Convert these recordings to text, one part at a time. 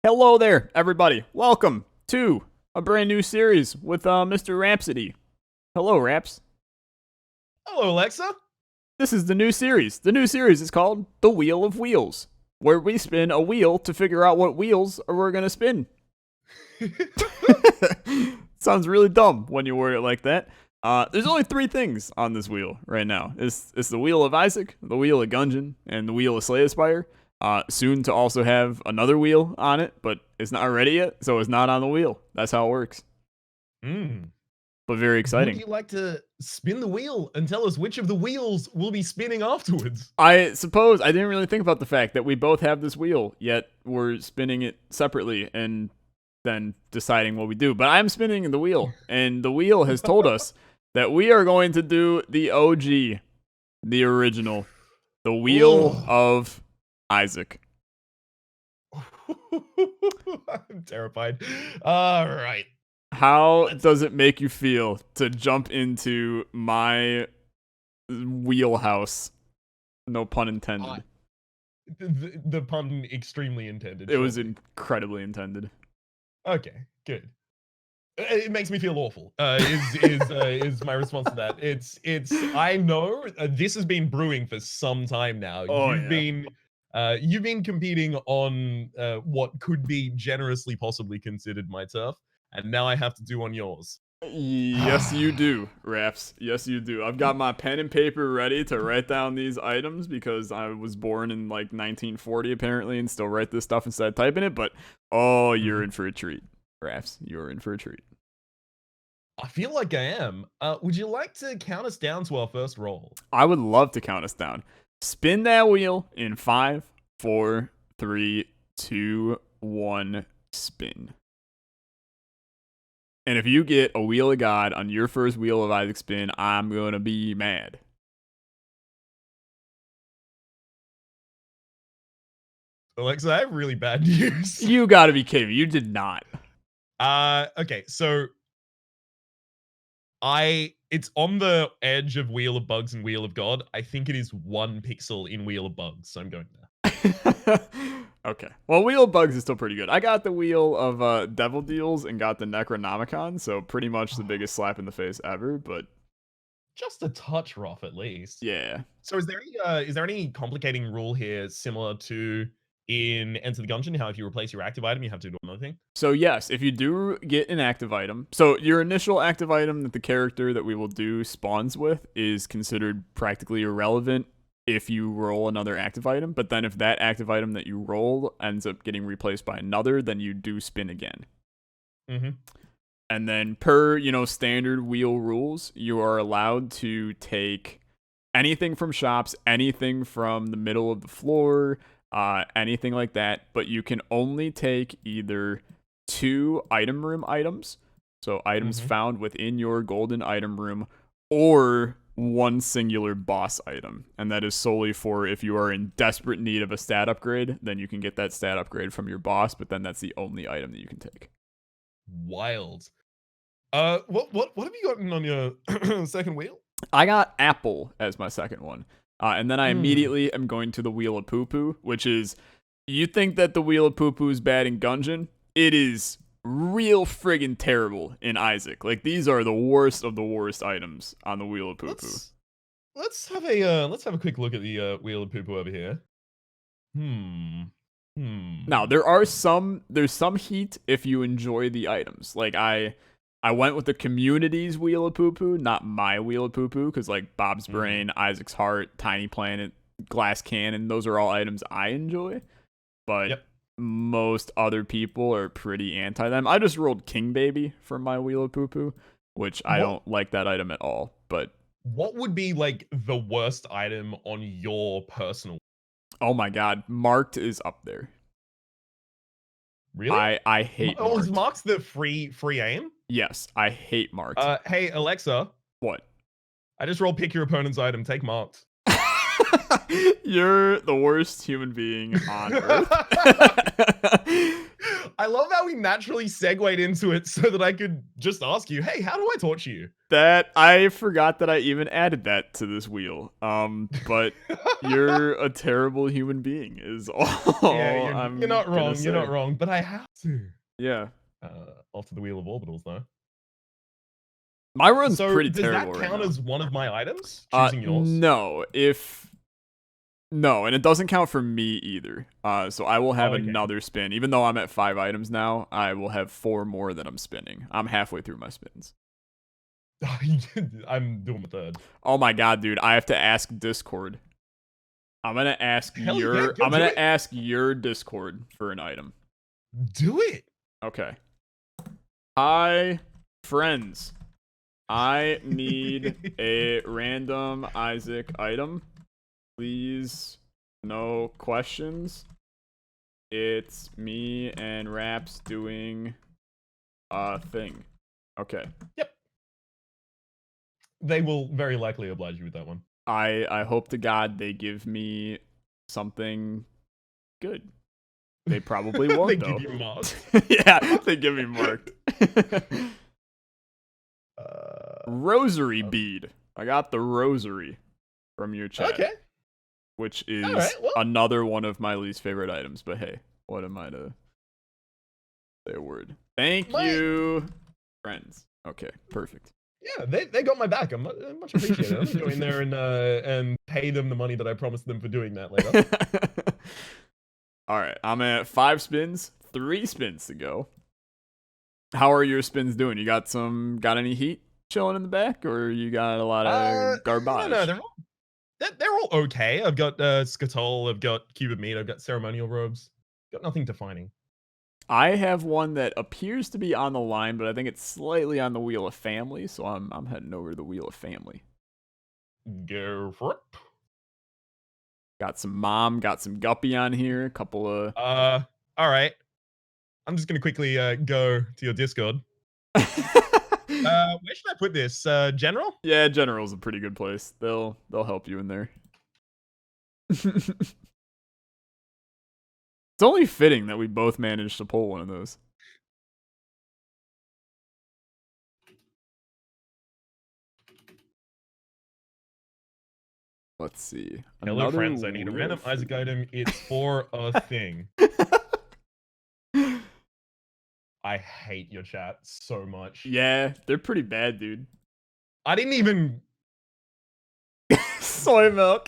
Hello there, everybody. Welcome to a brand new series with Mr. Rhapsody. Hello, Raps. Hello, Alexa. This is the new series. The new series is called The Wheel of Wheels, where we spin a wheel to figure out what wheels we're going to spin. Sounds really dumb when you word it like that. There's only three things on this wheel right now. It's the Wheel of Isaac, the Wheel of Gungeon, and the Wheel of Slay Aspire. Soon to also have another wheel on it, but it's not ready yet, so it's not on the wheel. That's how it works. But very exciting. Would you like to spin the wheel and tell us which of the wheels will be spinning afterwards? I suppose I didn't really think about the fact that we both have this wheel, yet we're spinning it separately and then deciding what we do. But I'm spinning the wheel, and the wheel has told us that we are going to do the OG, the original, the Wheel of Isaac. I'm terrified. All right. How does it make you feel to jump into my wheelhouse? No pun intended. The pun extremely intended. It was incredibly intended. Okay, good. It makes me feel awful. Is my response to that? It's. I know this has been brewing for some time now. You've been competing on what could be generously possibly considered my turf, and now I have to do on yours. Yes, you do, Raps. Yes, you do. I've got my pen and paper ready to write down these items because I was born in like 1940 apparently and still write this stuff instead of typing it. But you're in for a treat, Raps. You're in for a treat. I feel like I am. Would you like to count us down to our first roll? I would love to count us down. Spin that wheel in 5, 4, 3, 2, 1, spin. And if you get a Wheel of God on your first Wheel of Isaac spin, I'm going to be mad. Alexa, I have really bad news. You got to be kidding me. You did not. Okay, so it's on the edge of Wheel of Bugs and Wheel of God. I think it is 1 pixel in Wheel of Bugs, so I'm going there. Okay. Well, Wheel of Bugs is still pretty good. I got the Wheel of Devil Deals and got the Necronomicon, so pretty much the biggest slap in the face ever, but just a touch rough at least. Yeah. So is there any complicating rule here similar to in Enter the Gungeon, how if you replace your active item, you have to do another thing? So yes, if you do get an active item, so your initial active item that the character that we will do spawns with is considered practically irrelevant if you roll another active item, but then if that active item that you roll ends up getting replaced by another, then you do spin again. And then per, standard wheel rules, you are allowed to take anything from shops, anything from the middle of the floor, anything like that, but you can only take either 2 item room items, so items found within your golden item room, or 1 singular boss item, and that is solely for if you are in desperate need of a stat upgrade, then you can get that stat upgrade from your boss, but then that's the only item that you can take. Wild. What have you gotten on your second wheel? I got Apple as my second one. And then I immediately am going to the Wheel of Poo Poo, which is, you think that the Wheel of Poo Poo is bad in Gungeon? It is real friggin' terrible in Isaac. Like, these are the worst of the worst items on the Wheel of Poo Poo. Let's have a quick look at the Wheel of Poo Poo over here. Now, there's some heat if you enjoy the items. Like, I went with the community's Wheel of Poo Poo, not my Wheel of Poo Poo, because like Bob's Brain, Isaac's Heart, Tiny Planet, Glass Cannon, those are all items I enjoy. But most other people are pretty anti them. I just rolled King Baby for my Wheel of Poo Poo, which I don't like that item at all. But what would be like the worst item on your personal? Oh my god, Marked is up there. Really? I hate Marked. Oh, is Marked the free aim? Yes, I hate Marked. Hey, Alexa. What? I just rolled pick your opponent's item, take Marked. You're the worst human being on earth. I love how we naturally segued into it so that I could just ask you, hey, how do I torture you? That I forgot that I even added that to this wheel. But you're a terrible human being is all Yeah, I'm you're not gonna wrong. You're say. not wrong, but I have to. Yeah. Off to the wheel of orbitals, though. My run's So pretty does terrible that right count now. as one of my items? Choosing yours? No, and it doesn't count for me either. So I will have Oh, okay. another spin. Even though I'm at 5 items now, I will have 4 more that I'm spinning. I'm halfway through my spins. I'm doing the third. Oh my god, dude! I have to ask Discord. I'm gonna ask ask your Discord for an item. Do it. Okay. Hi, friends. I need a random Isaac item. Please, no questions. It's me and Raps doing a thing. Okay. Yep. They will very likely oblige you with that one. I hope to God they give me something good. They probably won't, they though. give you marked. Yeah, they give me marked. Rosary bead. I got the rosary from your chat. Okay. Which is another one of my least favorite items. But hey, what am I to say a word? Thank you, friends. Okay, perfect. Yeah, they got my back. I'm much appreciated. I'm gonna go in there and pay them the money that I promised them for doing that later. All right, I'm at 5 spins, 3 spins to go. How are your spins doing? You got any heat chilling in the back, or you got a lot of garbage? No, they're all okay. I've got Skatol, I've got Cubed Meat, I've got Ceremonial Robes. Got nothing defining. I have one that appears to be on the line, but I think it's slightly on the Wheel of Family, so I'm heading over to the Wheel of Family. Go for it. Got some Mom, got some Guppy on here, a couple of... all right. I'm just gonna quickly go to your Discord. Where should I put this? General? Yeah, General's a pretty good place. They'll help you in there. It's only fitting that we both managed to pull one of those. Let's see. Hello, friends. I need a random Isaac item. It's for a thing. I hate your chat so much. Yeah, they're pretty bad, dude. I didn't even... Soy milk.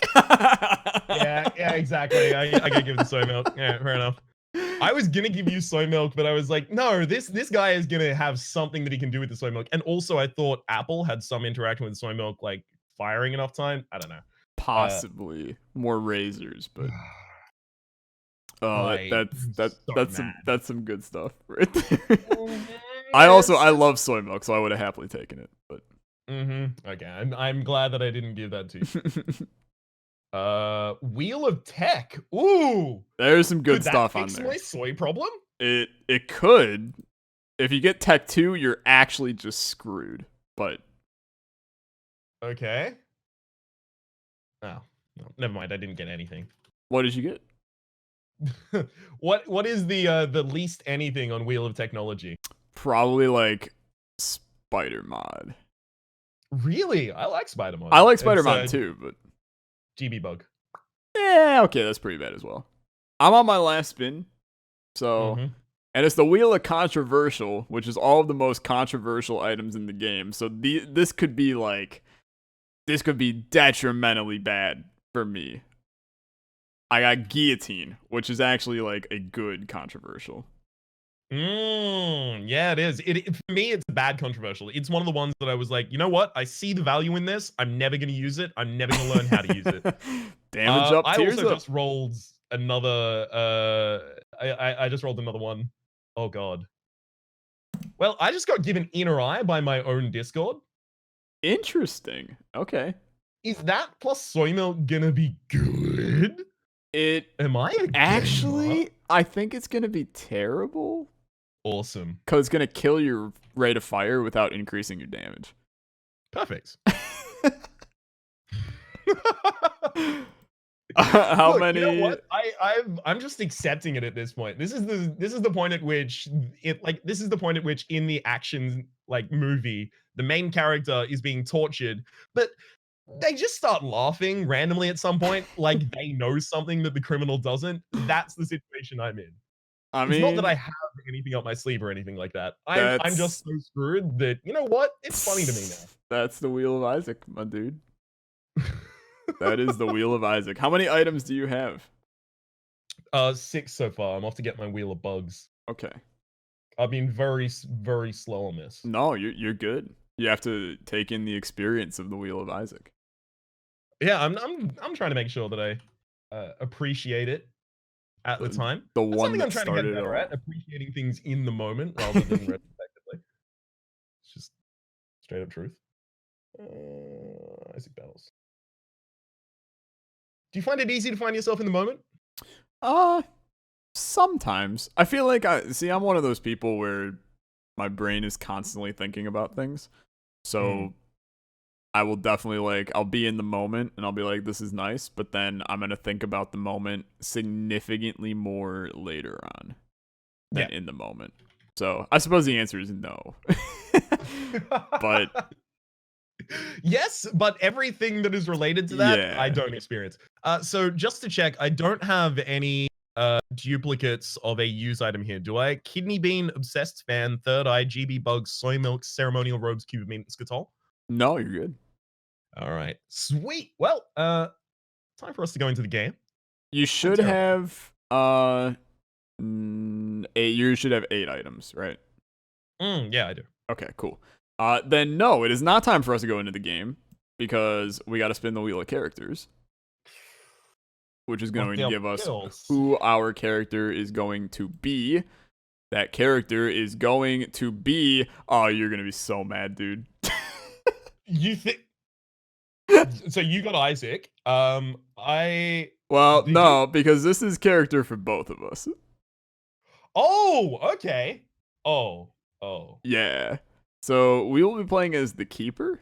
yeah, exactly. I gotta give it the soy milk. Yeah, fair enough. I was gonna give you soy milk, but I was like, no, this guy is gonna have something that he can do with the soy milk. And also, I thought Apple had some interaction with soy milk, like firing enough time. I don't know. Possibly more razors, but that's some good stuff right there. I love soy milk, so I would have happily taken it. But okay, I'm glad that I didn't give that to you. Wheel of Tech. Ooh, there's some good stuff on there. Could that fix my soy problem? It could. If you get Tech 2, you're actually just screwed. But okay. Oh, no, never mind. I didn't get anything. What did you get? What is the least anything on Wheel of Technology? Probably like Spider Mod. Really? I like Spider Mod. I like Spider Mod too, but GB bug. Yeah, okay, that's pretty bad as well. I'm on my last spin, so and it's the Wheel of Controversial, which is all of the most controversial items in the game. So this could be detrimentally bad for me. I got Guillotine, which is actually like a good controversial. Yeah, it is. For me, it's bad controversial. It's one of the ones that I was like, you know what? I see the value in this. I'm never going to use it. I'm never going to learn how to use it. Damage up, tears I also up. just rolled another. I just rolled another one. Oh god. Well, I just got given Inner Eye by my own Discord. Interesting. Okay. Is that plus soy milk gonna be good? Am I actually? I think it's gonna be terrible. Awesome. Because it's gonna kill your rate of fire without increasing your damage. Perfect. How Look, many? you know what? I'm just accepting it at this point. This is the point at which this is the point at which in the action like movie, the main character is being tortured, but they just start laughing randomly at some point, like they know something that the criminal doesn't. That's the situation I'm in. I It's not that I mean, have anything up my sleeve or anything like that. I'm just that's so screwed that you know what? It's funny to me that's the Wheel of Isaac, my dude. now. That is the Wheel of Isaac. How many items do you have? 6 so far. I'm off to get my wheel of bugs. Okay. I've been very slow on this. No, you're good. You have to take in the experience of the Wheel of Isaac. Yeah, I'm trying to make sure that I appreciate it at the time. The That's one something that I'm trying to get started it better all. at, appreciating things in the moment rather than retrospectively. It's just straight up truth. Isaac battles. Do you find it easy to find yourself in the moment? Sometimes. I feel like I'm one of those people where my brain is constantly thinking about things. So I will definitely I'll be in the moment and I'll be like, this is nice, but then I'm going to think about the moment significantly more later on than in the moment. So I suppose the answer is no. But yes, but everything that is related to that, I don't experience. So just to check, I don't have any duplicates of a use item here, do I? Kidney bean, obsessed fan, third eye, GB bugs, soy milk, ceremonial robes, cube of meat, scatol. No, you're good. All right, sweet. Well, time for us to go into the game. You should have you should have 8 items, right? Yeah, I do. Okay, cool. Then no, it is not time for us to go into the game because we got to spin the wheel of characters, which is going to give us who our character is going to be. That character is going to be. Oh, you're going to be so mad, dude. You think? So you got Isaac. Well, no, because this is character for both of us. Oh, okay. Oh. Yeah. So we will be playing as the keeper.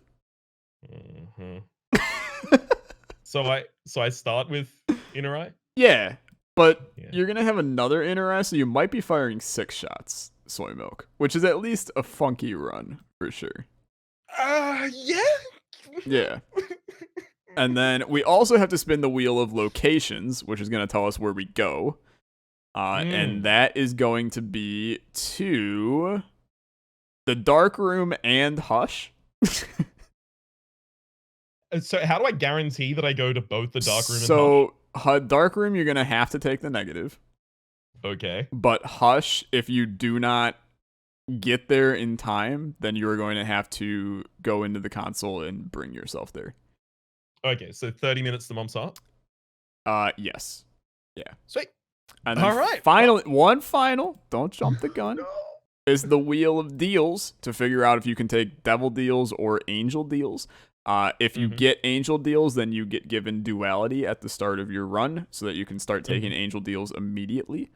So I start with inner eye? Yeah. But you're gonna have another inner eye, so you might be firing 6 shots, soy milk. Which is at least a funky run, for sure. Yeah. Yeah. And then we also have to spin the wheel of locations, which is gonna tell us where we go. And that is going to be to the dark room and Hush. So how do I guarantee that I go to both the dark room and Hush? So dark room, you're gonna have to take the negative. Okay. But Hush, if you do not get there in time, then you are going to have to go into the console and bring yourself there. Okay, so 30 minutes to Mom's Heart? Yes. Yeah. Sweet. And then all right. One final, don't jump the gun, is the wheel of deals to figure out if you can take devil deals or angel deals. If you get angel deals, then you get given duality at the start of your run so that you can start taking angel deals immediately.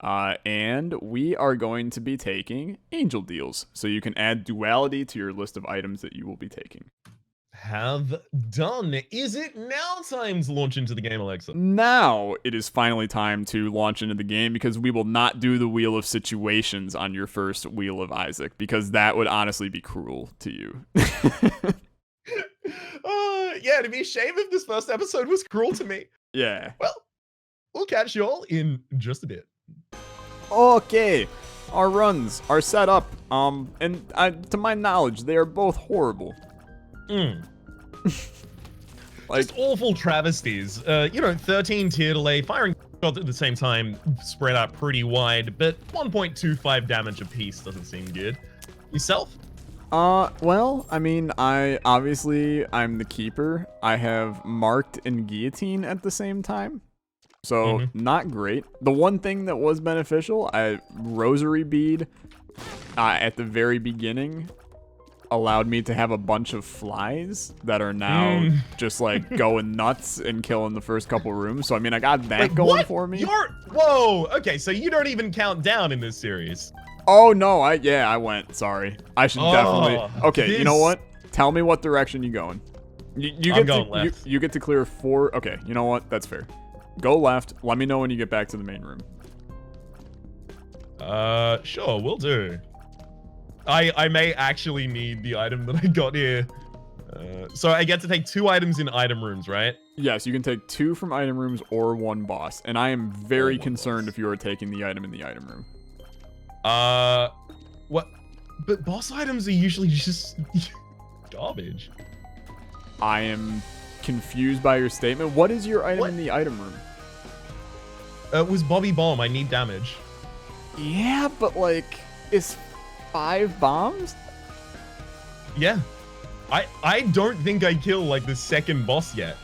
And we are going to be taking angel deals, so you can add duality to your list of items that you will be taking. Have done. Is it now time to launch into the game, Alexa? Now it is finally time to launch into the game because we will not do the Wheel of Situations on your first Wheel of Isaac because that would honestly be cruel to you. Yeah, it'd be a shame if this first episode was cruel to me. Yeah. Well, we'll catch you all in just a bit. Okay. Our runs are set up. And to my knowledge, they are both horrible. Just awful travesties. 13 tier delay, firing shots at the same time, spread out pretty wide, but 1.25 damage apiece doesn't seem good. Yourself? Well, I mean, I'm the keeper. I have marked and guillotine at the same time. So, not great. The one thing that was beneficial, rosary bead at the very beginning allowed me to have a bunch of flies that are now just going nuts and killing the first couple rooms. So I mean, I got that going for me. Whoa, okay, so you don't even count down in this series. Oh no, I went. Sorry. I should definitely. Okay, you know what? Tell me what direction you going. I'm going left. You get to clear 4. Okay, you know what? That's fair. Go left. Let me know when you get back to the main room. Sure, will do. I may actually need the item that I got here. So I get to take 2 items in item rooms, right? Yes, you can take 2 from item rooms or 1 boss. And I am very concerned if you are taking the item in the item room. What? But boss items are usually just garbage. I am confused by your statement. What is your item in the item room? It was Bobby Bomb. I need damage. Yeah, but like, is 5 bombs? Yeah. I don't think I kill like the second boss yet.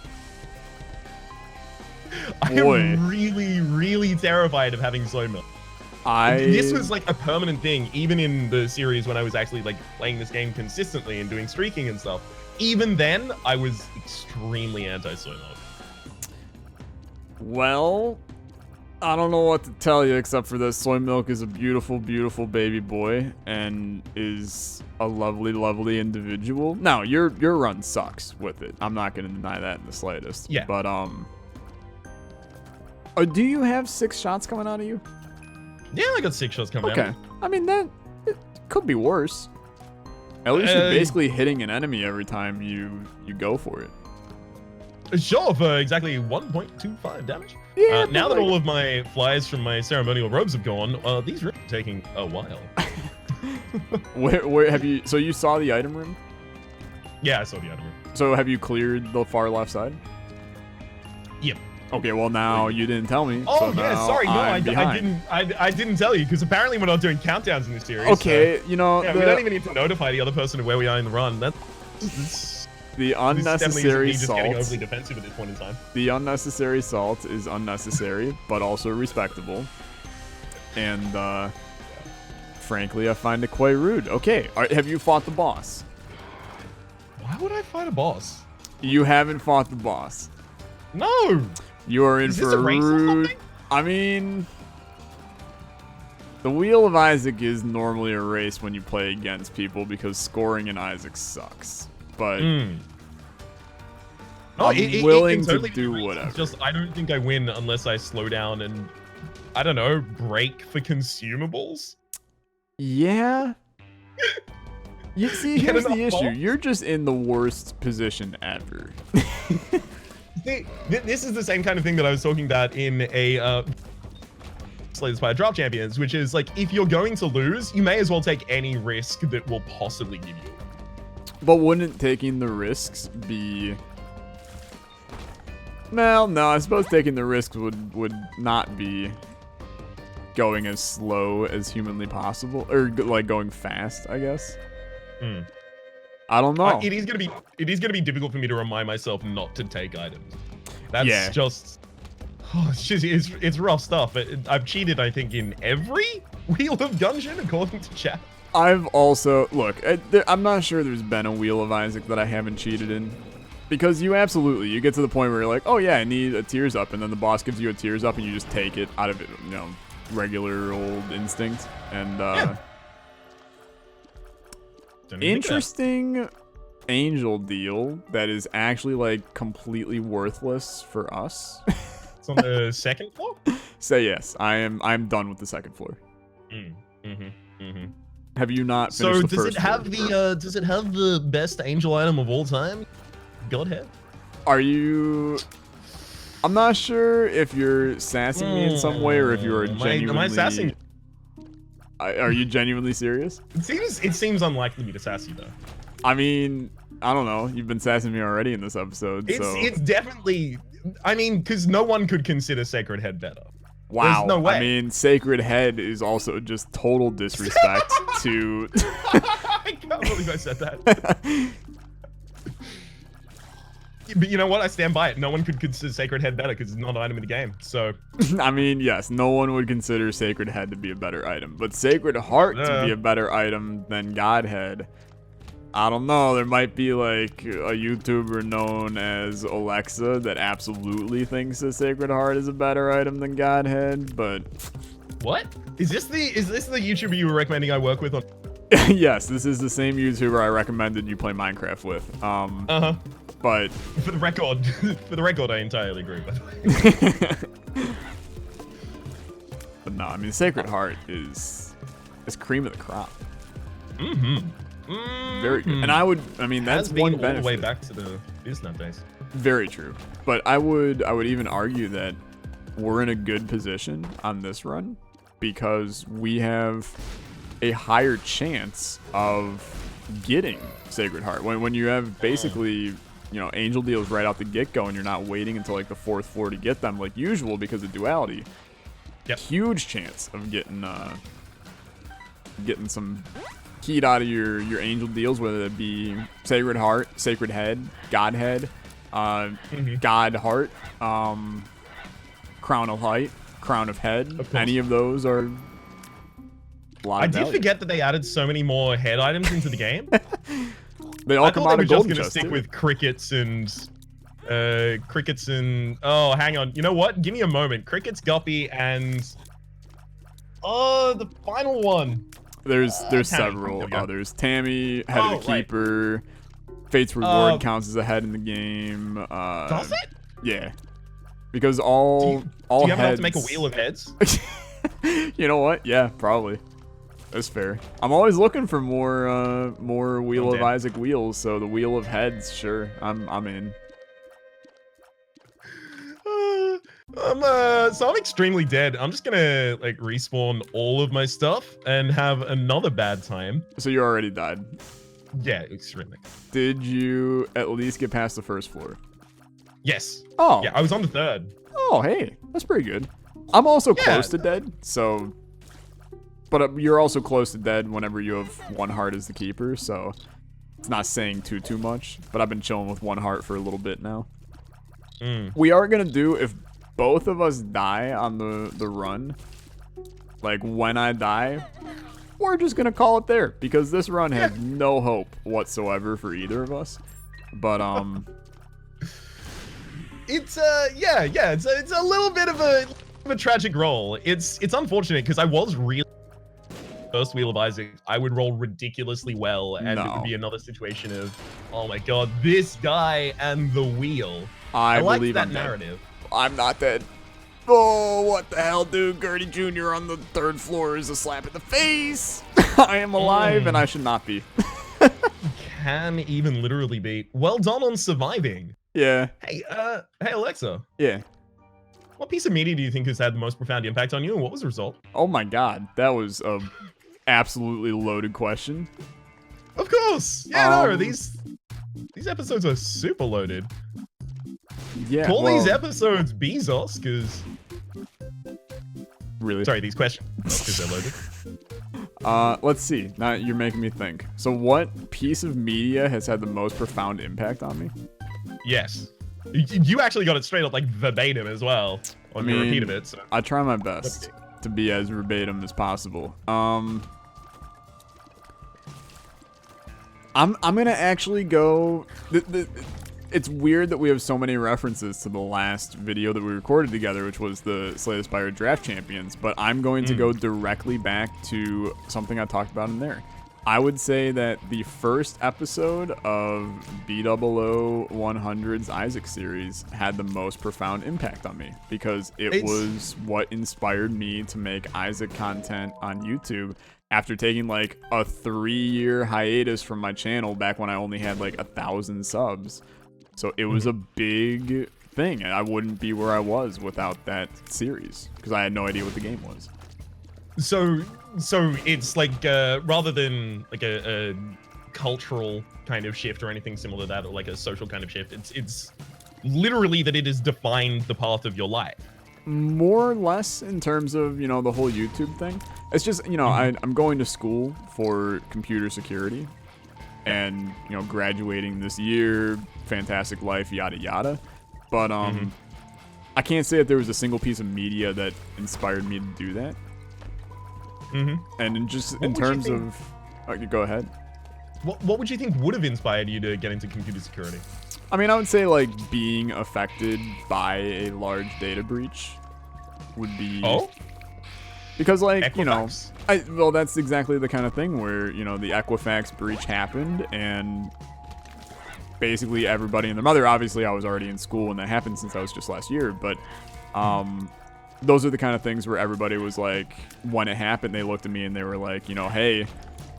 I am really, really terrified of having soy milk. This was like a permanent thing, even in the series when I was actually like playing this game consistently and doing streaking and stuff. Even then, I was extremely anti-soy milk. Well, I don't know what to tell you except for that soy milk is a beautiful, beautiful baby boy and is a lovely, lovely individual. Now, your run sucks with it. I'm not going to deny that in the slightest. Yeah. But do you have 6 shots coming out of you? Yeah, I got 6 shots coming out. Okay. I mean, that it could be worse. At least you're basically hitting an enemy every time you go for it. Sure, for exactly 1.25 damage. Yeah, now that all of my flies from my ceremonial robes have gone, these are taking a while. Where have you? So you saw the item room? Yeah, I saw the item room. So have you cleared the far left side? Yep. Okay, well now you didn't tell me. Oh so yeah, sorry, no, I didn't tell you because apparently we're not doing countdowns in this series. Okay, so, you know, yeah, we don't even need to notify the other person of where we are in the run. That's the unnecessary just salt. Getting overly defensive at this point in time. The unnecessary salt is unnecessary, but also respectable. And frankly, I find it quite rude. Okay, have you fought the boss? Why would I fight a boss? You haven't fought the boss. No. You are in for a rude. I mean, the Wheel of Isaac is normally a race when you play against people because scoring in Isaac sucks. But I'm willing to do whatever. It's just I don't think I win unless I slow down and I don't know, break for consumables. Yeah. You see, here's the issue. You're just in the worst position ever. See, this is the same kind of thing that I was talking about in a Slay the Spire Drop Champions, which is like, if you're going to lose, you may as well take any risk that will possibly give you. But wouldn't taking the risks be... Well, no, I suppose taking the risks would not be going as slow as humanly possible, or like going fast, I guess. I don't know. It is gonna be difficult for me to remind myself not to take items. That's just, it's rough stuff. I've cheated, I think, in every Wheel of Gungeon, according to chat. I've also I'm not sure there's been a Wheel of Isaac that I haven't cheated in, because you get to the point where you're like, oh yeah, I need a tears up, and then the boss gives you a tears up, and you just take it out of it, regular old instinct, and interesting angel deal that is actually like completely worthless for us. It's on the second floor? Say yes. I'm done with the second floor. Have you not finished the first floor? Does it have the best angel item of all time? Godhead? Are you... I'm not sure if you're sassing me in some way or if you're genuinely... Am I sassing? Are you genuinely serious? It seems unlikely me to sass you, though. I mean, I don't know. You've been sassing me already in this episode. It's definitely... I mean, because no one could consider Sacred Head better. Wow. There's no way. I mean, Sacred Head is also just total disrespect to... I can't believe I said that. But you know what? I stand by it. No one could consider Sacred Head better because it's not an item in the game. So, I mean, yes, no one would consider Sacred Head to be a better item, but Sacred Heart to be a better item than Godhead. I don't know. There might be like a YouTuber known as Olexa that absolutely thinks that Sacred Heart is a better item than Godhead, but what? Is this the YouTuber you were recommending I work with on? Yes, this is the same YouTuber I recommended you play Minecraft with. But for the record, I entirely agree. By the way. But no, I mean, Sacred Heart is cream of the crop. Very good. And I mean, that's one benefit. All the way back to the Biznut days. Very true. But I would even argue that we're in a good position on this run because we have a higher chance of getting Sacred Heart. When you have basically, angel deals right out the get-go and you're not waiting until like the 4th floor to get them like usual because of duality. Yep. Huge chance of getting some heat out of your angel deals, whether it be Sacred Heart, Sacred Head, Godhead, God Heart, Crown of Light, Crown of Head. Any of those are a lot of value. I did forget that they added so many more head items into the game. They all come out of golden chest. I thought they were just gonna stick with crickets and oh, hang on. You know what? Give me a moment. Crickets, Guppy, and the final one. There's several others. Tammy, Head of the Keeper, Fate's Reward counts as a head in the game. Does it? Yeah. Because all do you have heads... enough to make a wheel of heads? You know what? Yeah, probably. That's fair. I'm always looking for more Wheel of Isaac wheels, so the Wheel of Heads, sure. I'm in. So I'm extremely dead. I'm just gonna like respawn all of my stuff and have another bad time. So you already died? Yeah, extremely. Did you at least get past the 1st floor? Yes. Oh. Yeah, I was on the 3rd. Oh, hey, that's pretty good. I'm also close to dead, so... But you're also close to dead whenever you have 1 heart as the keeper, so... It's not saying too much, but I've been chilling with 1 heart for a little bit now. We are gonna do, if both of us die on the run, like when I die, we're just gonna call it there, because this run has no hope whatsoever for either of us. But, It's it's a little bit of a tragic roll. It's unfortunate because I was really first Wheel of Isaac. I would roll ridiculously well, and it would be another situation of, oh my god, this guy and the wheel. I like believe that narrative. I'm not dead. Oh, what the hell, dude? Gertie Jr. on the 3rd floor is a slap in the face. I am alive, and I should not be. Can even literally be. Well done on surviving. Yeah. Hey, Alexa. Yeah. What piece of media do you think has had the most profound impact on you, and what was the result? Oh my god, that was a absolutely loaded question. Of course. Yeah, no, these episodes are super loaded. Yeah. Call these episodes Bezos, because... Really? Sorry, these questions, because they're loaded. Let's see. Now you're making me think. So what piece of media has had the most profound impact on me? Yes. You actually got it straight up, like, verbatim as well, on the repeat of it. So. I try my best to be as verbatim as possible. I'm gonna actually go... It's weird that we have so many references to the last video that we recorded together, which was the Slay the Spire Draft Champions, but I'm going to go directly back to something I talked about in there. I would say that the first episode of B00-100's Isaac series had the most profound impact on me because it was what inspired me to make Isaac content on YouTube after taking like a 3-year hiatus from my channel back when I only had like 1,000 subs. So it was a big thing, and I wouldn't be where I was without that series because I had no idea what the game was. So it's like rather than like a cultural kind of shift or anything similar to that, or like a social kind of shift, it's literally that it has defined the path of your life. More or less in terms of, the whole YouTube thing. It's just, I'm going to school for computer security and, graduating this year, fantastic life, yada, yada. But I can't say that there was a single piece of media that inspired me to do that. And in terms of... go ahead. What would you think would have inspired you to get into computer security? I mean, I would say, like, being affected by a large data breach would be... Oh? Because, like, Equifax. well, that's exactly the kind of thing where, the Equifax breach happened, and basically everybody and their mother. Obviously, I was already in school when that happened since that was just last year, but those are the kind of things where everybody was like, when it happened, they looked at me and they were like, you know, hey,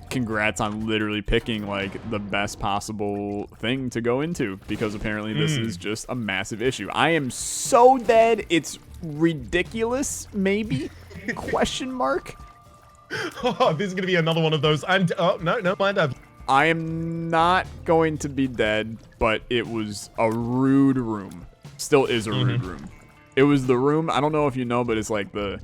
congrats on literally picking like the best possible thing to go into, because apparently this is just a massive issue. I am so dead. It's ridiculous, maybe? Question mark? Oh, this is going to be another one of those. Oh, no, mind. I am not going to be dead, but it was a rude room. Still is a rude room. It was the room, I don't know if you know, but it's like the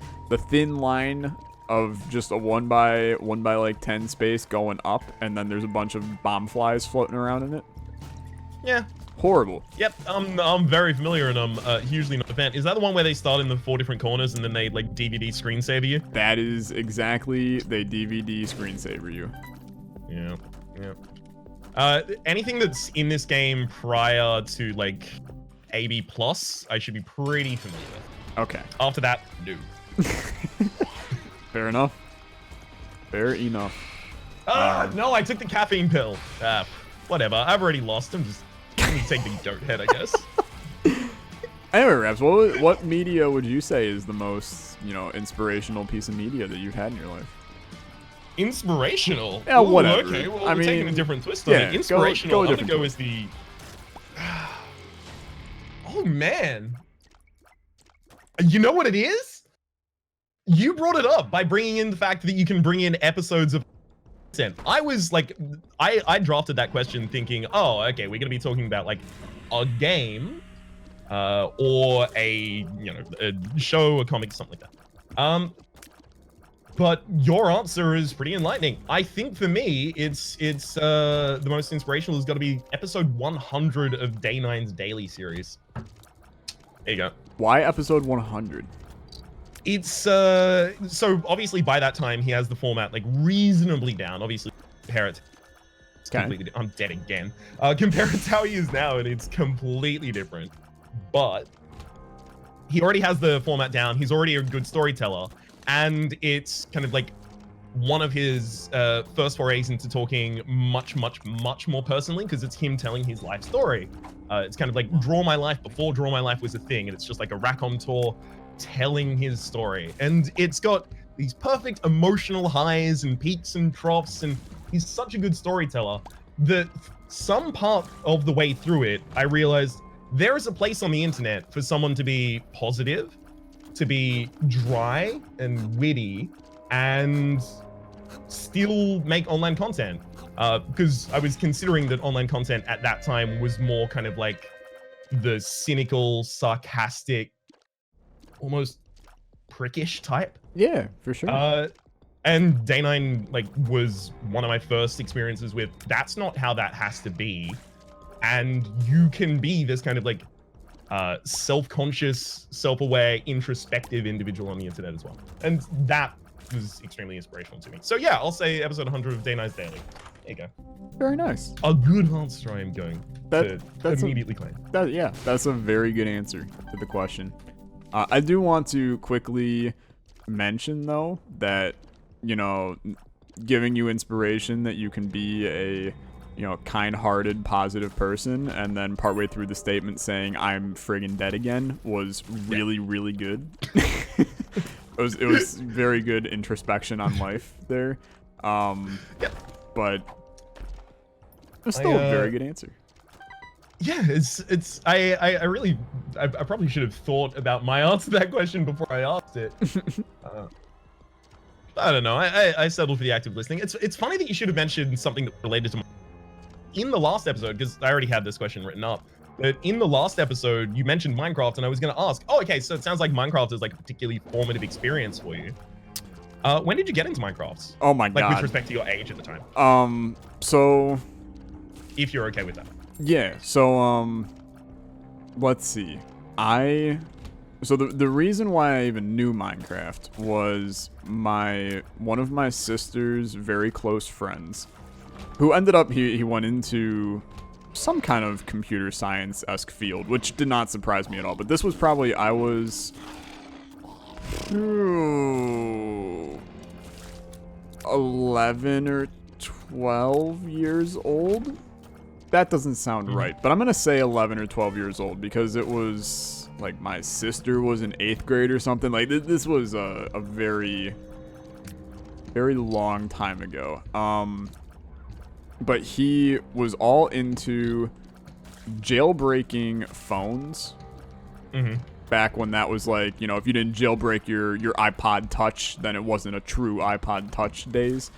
thin line of just a 1 by like 10 space going up, and then there's a bunch of bomb flies floating around in it. Yeah. Horrible. Yep, I'm very familiar, and I'm hugely not a fan. Is that the one where they start in the 4 different corners and then they like DVD screensaver you? That is exactly, they DVD screensaver you. Yeah, yeah. Anything that's in this game prior to like AB plus, I should be pretty familiar with. Okay. After that, no. Fair enough. Fair enough. No, I took the caffeine pill. Whatever. I've already lost. I'm just gonna take the dirt head, I guess. Anyway, Raps, what media would you say is the most, you know, inspirational piece of media that you've had in your life? Inspirational? Yeah, whatever. Okay, well, I we're mean, taking a different twist on it. Inspirational, I'm gonna go with the... Oh, man. You know what it is? You brought it up by bringing in the fact that you can bring in episodes of content. I was like, I drafted that question thinking, oh, okay, we're gonna be talking about like a game, or a show, a comic, something like that. But your answer is pretty enlightening. I think for me, it's the most inspirational has got to be episode 100 of Day 9's daily series. There you go. Why episode 100? It's so obviously by that time he has the format like reasonably down. Obviously, compare it. It's completely. I'm dead again. Compare it to how he is now, and it's completely different. But he already has the format down. He's already a good storyteller. And it's kind of like one of his first forays into talking much more personally, because it's him telling his life story. It's kind of like Draw My Life before Draw My Life was a thing, and it's just like a raconteur telling his story. And it's got these perfect emotional highs and peaks and troughs, and he's such a good storyteller that some part of the way through it, I realized there is a place on the internet for someone to be positive, to be dry and witty, and still make online content. Because I was considering that online content at that time was more kind of like the cynical, sarcastic, almost prickish type. Yeah, for sure. And Day 9 like was one of my first experiences with that's not how that has to be. And you can be this kind of like self-conscious, self-aware, introspective individual on the internet as well. And that was extremely inspirational to me. So yeah, I'll say episode 100 of Day 9's Daily. There you go. Very nice. A good answer, I am going to immediately claim. Yeah, that's a very good answer to the question. I do want to quickly mention, though, that, you know, giving you inspiration that you can be a, you know, kind-hearted, positive person, and then partway through the statement saying I'm friggin' dead again was really, really good. It was very good introspection on life there. But it was still a very good answer. Yeah, I probably should have thought about my answer to that question before I asked it. I don't know. I settled for the active listening. It's funny that you should have mentioned something that related to in the last episode, because I already had this question written up. But in the last episode, you mentioned Minecraft, and I was going to ask, oh, okay, so it sounds like Minecraft is like a particularly formative experience for you. When did you get into Minecraft? Oh my god. Like with respect to your age at the time. So if you're okay with that. Yeah, so let's see. So the reason why I even knew Minecraft was one of my sister's very close friends, who ended up he went into some kind of computer science-esque field, which did not surprise me at all. But this was probably I was 11 or 12 years old. that doesn't sound right, but I'm gonna say 11 or 12 years old because it was like my sister was in 8th grade or something. Like this was a very, very long time ago. But he was all into jailbreaking phones. Back when that was like, you know, if you didn't jailbreak your iPod Touch, then it wasn't a true iPod Touch days.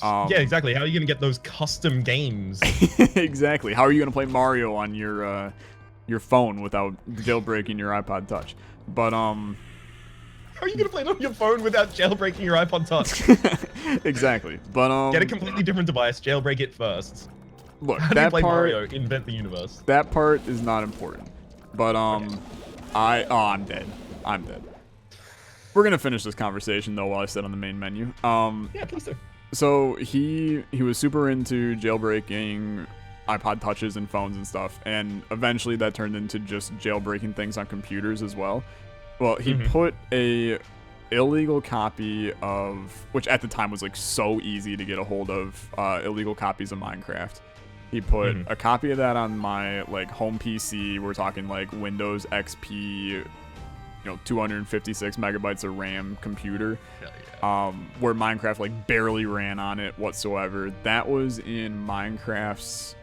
Yeah, exactly. How are you gonna get those custom games? Exactly. How are you gonna play Mario on your phone without jailbreaking your iPod Touch? But How are you gonna play it on your phone without jailbreaking your iPod Touch? Exactly. But get a completely different device, jailbreak it first. Look, How do you play Mario? Invent the universe. That part is not important. But okay. I'm dead. I'm dead. We're gonna finish this conversation though while I sit on the main menu. Yeah, please do. So he was super into jailbreaking iPod Touches and phones and stuff, and eventually that turned into just jailbreaking things on computers as well. Well, he put a illegal copy of, which at the time was like so easy to get a hold of, illegal copies of Minecraft. He put a copy of that on my like home PC. We're talking like Windows XP, you know, 256 megabytes of RAM computer. Where Minecraft like barely ran on it whatsoever. That was in Minecraft's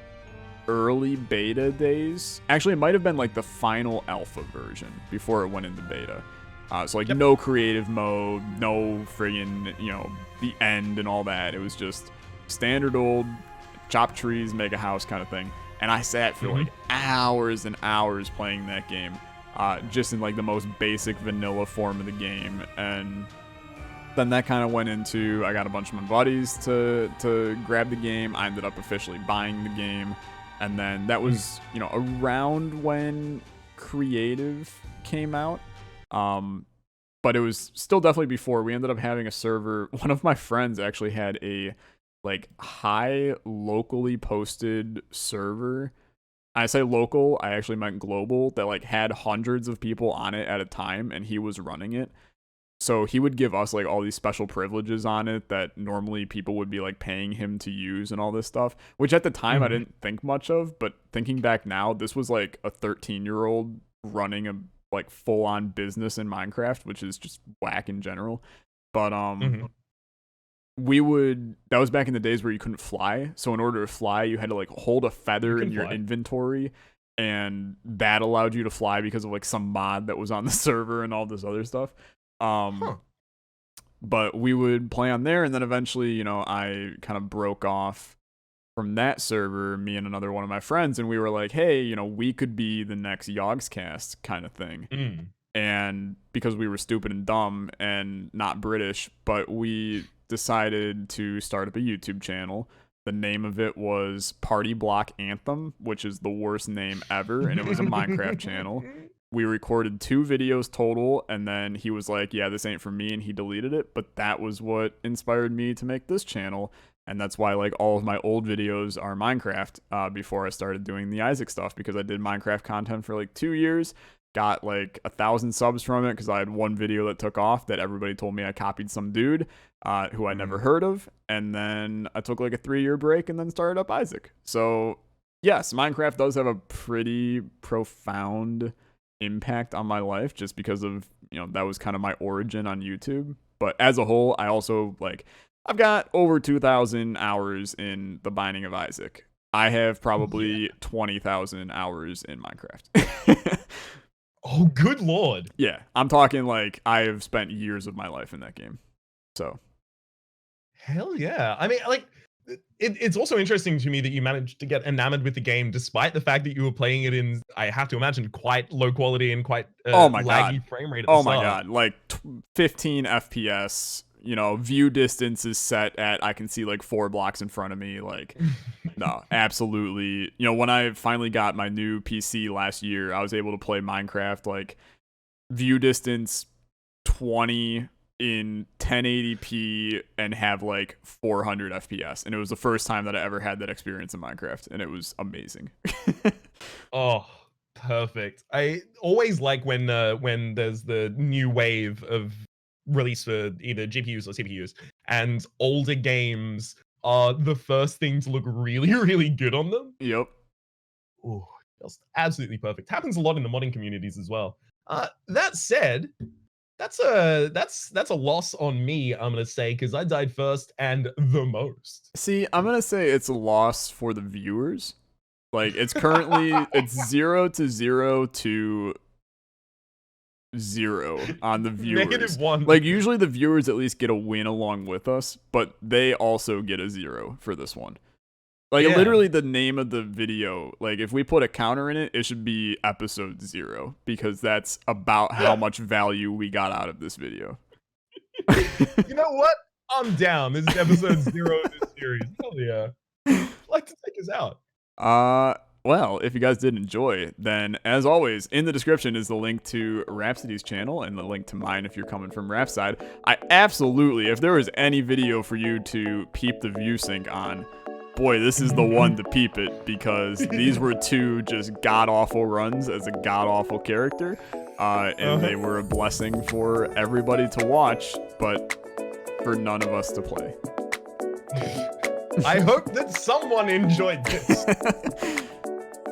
early beta days. Actually, it might have been like the final alpha version before it went into beta. So like no creative mode, no friggin', you know, the end and all that. It was just standard old chop trees, make a house kind of thing. And I sat for like hours and hours playing that game, just in like the most basic vanilla form of the game. And then that kind of went into, I got a bunch of my buddies to grab the game. I ended up officially buying the game. And then that was, you know, around when Creative came out. But it was still definitely before. We ended up having a server. One of my friends actually had a like high locally posted server. I say local, I actually meant global, that like had hundreds of people on it at a time, and he was running it. So he would give us like all these special privileges on it that normally people would be like paying him to use and all this stuff, which at the time I didn't think much of, but thinking back now, this was like a 13-year-old running a like full-on business in Minecraft, which is just whack in general. But that was back in the days where you couldn't fly. So in order to fly, you had to like hold a feather in your inventory, and that allowed you to fly because of like some mod that was on the server and all this other stuff. But we would play on there, and then eventually, you know, I kind of broke off from that server, me and another one of my friends, and we were like, hey, you know, we could be the next Yogscast kind of thing. And because we were stupid and dumb and not British, but we decided to start up a YouTube channel. The name of it was Party Block Anthem, which is the worst name ever, and it was a Minecraft channel. We recorded 2 videos total, and then he was like, yeah, this ain't for me, and he deleted it. But that was what inspired me to make this channel, and that's why like all of my old videos are Minecraft before I started doing the Isaac stuff, because I did Minecraft content for like 2 years, got like 1,000 subs from it because I had one video that took off that everybody told me I copied some dude who I never heard of, and then I took like a 3-year break and then started up Isaac. So yes, Minecraft does have a pretty profound impact on my life just because of, you know, that was kind of my origin on YouTube. But as a whole, I also like, I've got over 2,000 hours in The Binding of Isaac. I have probably 20,000 hours in Minecraft. Oh, good lord. Yeah, I'm talking like I have spent years of my life in that game. So. Hell yeah. I mean, like, it's also interesting to me that you managed to get enamored with the game despite the fact that you were playing it in, I have to imagine, quite low quality and quite laggy frame rate at the start. My god, like 15 FPS, you know, view distance is set at, I can see like 4 blocks in front of me, like, no, absolutely. You know, when I finally got my new PC last year, I was able to play Minecraft, like, view distance 20 in 1080p and have like 400 FPS, and it was the first time that I ever had that experience in Minecraft, and it was amazing. Oh, perfect. I always like when there's the new wave of release for either GPUs or CPUs, and older games are the first thing to look really, really good on them. Yep. ooh, just absolutely perfect. Happens a lot in the modding communities as well. That said, that's a loss on me, I'm gonna say, because I died first and the most. See, I'm gonna say it's a loss for the viewers. Like it's currently it's 0 to 0 to 0 on the viewers. -1. Like usually the viewers at least get a win along with us, but they also get a 0 for this one. Like literally the name of the video, like if we put a counter in it, it should be episode 0 because that's about how much value we got out of this video. You know what? I'm down. This is episode 0 of this series. Hell yeah. I'd like to take us out. Well, if you guys did enjoy, then as always, in the description is the link to Rhapsody's channel and the link to mine if you're coming from Rap side. I absolutely, if there was any video for you to peep the view sync on, boy, this is the one to peep it because these were 2 just god-awful runs as a god-awful character, and they were a blessing for everybody to watch, but for none of us to play. I hope that someone enjoyed this.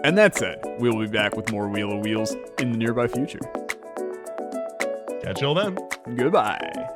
And that said, we'll be back with more Wheel of Wheels in the nearby future. Catch y'all then. Goodbye.